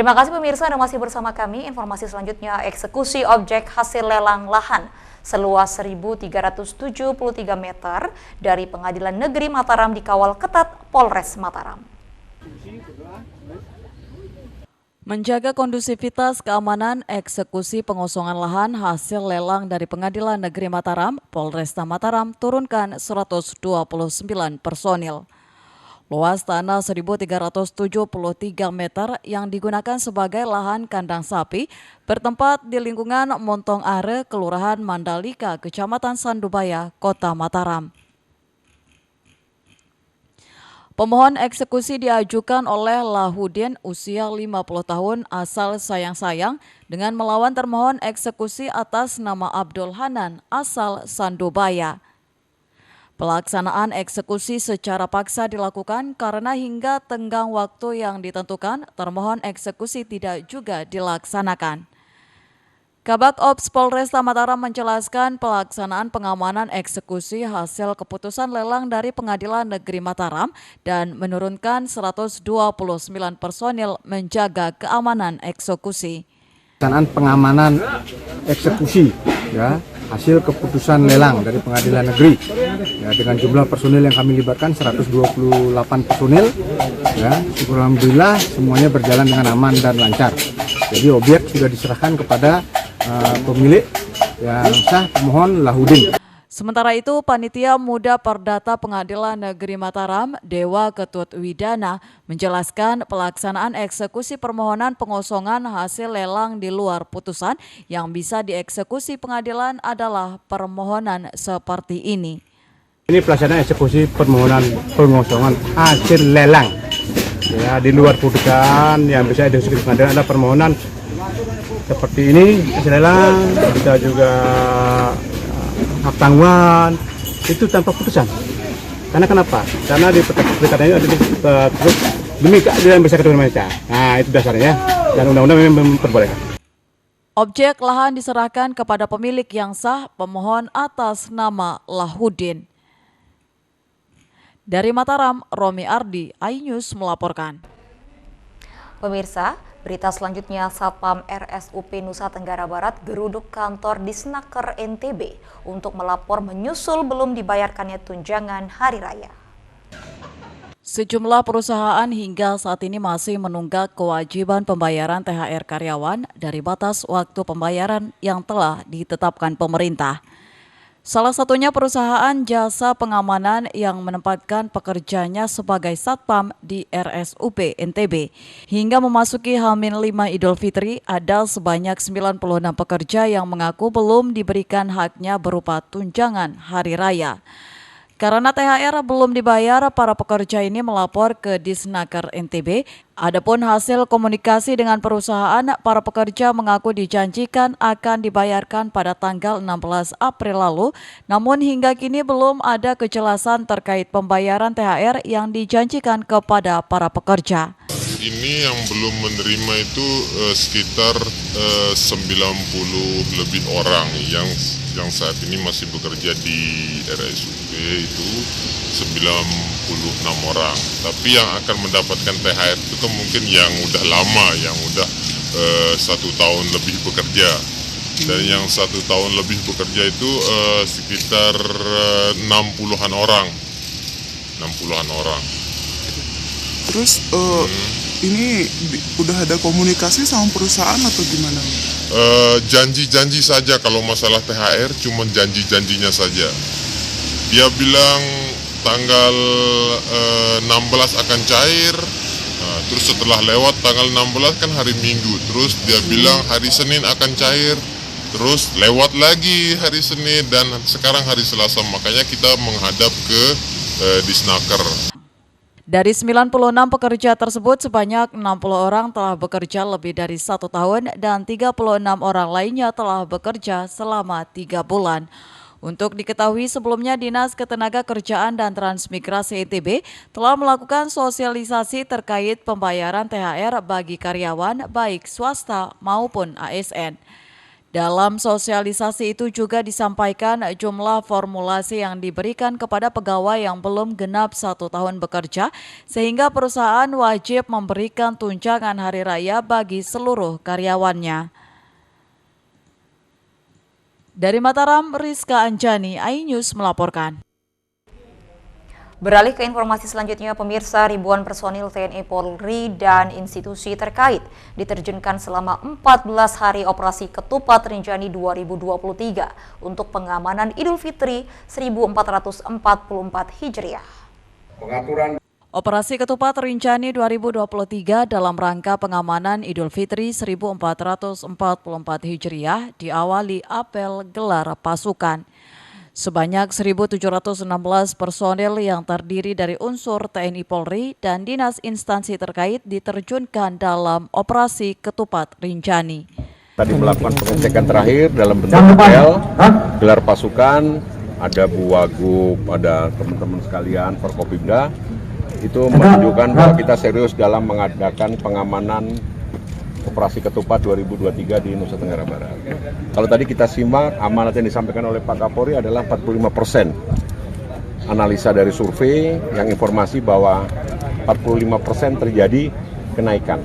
Terima kasih pemirsa Anda masih bersama kami. Informasi selanjutnya, eksekusi objek hasil lelang lahan seluas 1.373 meter dari Pengadilan Negeri Mataram dikawal ketat Polres Mataram. Menjaga kondusivitas keamanan eksekusi pengosongan lahan hasil lelang dari Pengadilan Negeri Mataram, Polresta Mataram turunkan 129 personil. Luas tanah 1.373 meter yang digunakan sebagai lahan kandang sapi bertempat di lingkungan Montong Are, Kelurahan Mandalika, Kecamatan Sandubaya, Kota Mataram. Pemohon eksekusi diajukan oleh Lahudin usia 50 tahun asal Sayang-Sayang dengan melawan termohon eksekusi atas nama Abdul Hanan asal Sandubaya. Pelaksanaan eksekusi secara paksa dilakukan karena hingga tenggang waktu yang ditentukan termohon eksekusi tidak juga dilaksanakan. Kabak Ops Polresta Mataram menjelaskan pelaksanaan pengamanan eksekusi hasil keputusan lelang dari Pengadilan Negeri Mataram dan menurunkan 129 personil menjaga keamanan eksekusi. Pelaksanaan pengamanan eksekusi ya hasil keputusan lelang dari Pengadilan Negeri ya, dengan jumlah personil yang kami libatkan 128 personil ya, alhamdulillah semuanya berjalan dengan aman dan lancar. Jadi objek sudah diserahkan kepada pemilik yang sah, pemohon Lahudin. Sementara itu, Panitia Muda Perdata Pengadilan Negeri Mataram, Dewa Ketut Widana, menjelaskan pelaksanaan eksekusi permohonan pengosongan hasil lelang di luar putusan yang bisa dieksekusi pengadilan adalah permohonan seperti ini. Ini pelaksanaan eksekusi permohonan pengosongan hasil lelang ya, di luar putusan yang bisa dieksekusi pengadilan adalah permohonan seperti ini, hasil lelang, kita juga hak tanggungan itu tanpa putusan. Karena kenapa? Karena di perkataan ini ada demi keadilan bersyarat manusia. Nah, itu dasarnya dan undang-undang memang memperbolehkan. Objek lahan diserahkan kepada pemilik yang sah, pemohon atas nama Lahudin. Dari Mataram, Romi Ardi, iNews melaporkan. Pemirsa, berita selanjutnya, Satpam RSUP Nusa Tenggara Barat geruduk kantor Disnaker NTB untuk melapor menyusul belum dibayarkannya tunjangan hari raya. Sejumlah perusahaan hingga saat ini masih menunggak kewajiban pembayaran THR karyawan dari batas waktu pembayaran yang telah ditetapkan pemerintah. Salah satunya perusahaan jasa pengamanan yang menempatkan pekerjanya sebagai satpam di RSUP NTB. Hingga memasuki H-5 Idul Fitri, ada sebanyak 96 pekerja yang mengaku belum diberikan haknya berupa tunjangan hari raya. Karena THR belum dibayar, para pekerja ini melapor ke Disnaker NTB. Adapun hasil komunikasi dengan perusahaan, para pekerja mengaku dijanjikan akan dibayarkan pada tanggal 16 April lalu. Namun hingga kini belum ada kejelasan terkait pembayaran THR yang dijanjikan kepada para pekerja. Ini yang belum menerima itu sekitar 90 lebih orang yang saat ini masih bekerja di RSUP itu 96 orang. Tapi yang akan mendapatkan THR itu kan mungkin yang udah lama, yang udah 1 tahun lebih bekerja. Dan yang 1 tahun lebih bekerja itu sekitar 60-an orang. 60-an orang. Terus ini udah ada komunikasi sama perusahaan atau gimana? Janji-janji saja kalau masalah THR, cuma janji-janjinya saja. Dia bilang tanggal 16 akan cair, terus setelah lewat tanggal 16 kan hari Minggu, terus dia bilang hari Senin akan cair, terus lewat lagi hari Senin dan sekarang hari Selasa, makanya kita menghadap ke Disnaker. Dari 96 pekerja tersebut, sebanyak 60 orang telah bekerja lebih dari 1 tahun dan 36 orang lainnya telah bekerja selama 3 bulan. Untuk diketahui, sebelumnya Dinas Ketenagakerjaan dan Transmigrasi NTB telah melakukan sosialisasi terkait pembayaran THR bagi karyawan baik swasta maupun ASN. Dalam sosialisasi itu juga disampaikan jumlah formulasi yang diberikan kepada pegawai yang belum genap 1 tahun bekerja, sehingga perusahaan wajib memberikan tunjangan hari raya bagi seluruh karyawannya. Dari Mataram, Rizka Anjani, iNews melaporkan. Beralih ke informasi selanjutnya, pemirsa, ribuan personil TNI Polri dan institusi terkait diterjunkan selama 14 hari operasi Ketupat Rinjani 2023 untuk pengamanan Idul Fitri 1444 Hijriah. Operasi Ketupat Rinjani 2023 dalam rangka pengamanan Idul Fitri 1444 Hijriah diawali apel gelar pasukan. Sebanyak 1.716 personel yang terdiri dari unsur TNI Polri dan dinas instansi terkait diterjunkan dalam operasi Ketupat Rinjani. Tadi melakukan pengecekan terakhir dalam bentuk apel, gelar pasukan, ada Bu Wagub, ada teman-teman sekalian, Forkopimda. Itu menunjukkan bahwa kita serius dalam mengadakan pengamanan Operasi Ketupat 2023 di Nusa Tenggara Barat. Kalau tadi kita simak, amanat yang disampaikan oleh Pak Kapolri adalah 45%. Analisa dari survei yang informasi bahwa 45% terjadi kenaikan.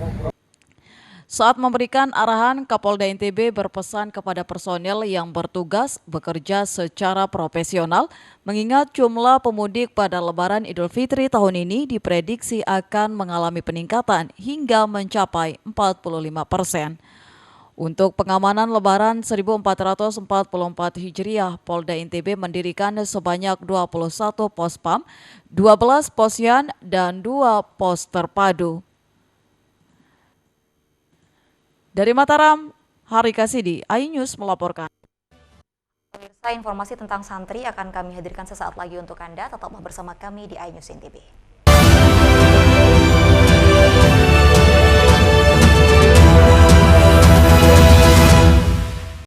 Saat memberikan arahan, Kapolda NTB berpesan kepada personel yang bertugas bekerja secara profesional, mengingat jumlah pemudik pada Lebaran Idul Fitri tahun ini diprediksi akan mengalami peningkatan hingga mencapai 45%. Untuk pengamanan Lebaran 1444 Hijriah, Polda NTB mendirikan sebanyak 21 pos PAM, 12 posyan, dan 2 pos terpadu. Dari Mataram, Hari Kasidi, iNews melaporkan. Pemirsa, informasi tentang santri akan kami hadirkan sesaat lagi untuk Anda. Tetaplah bersama kami di iNews NTB.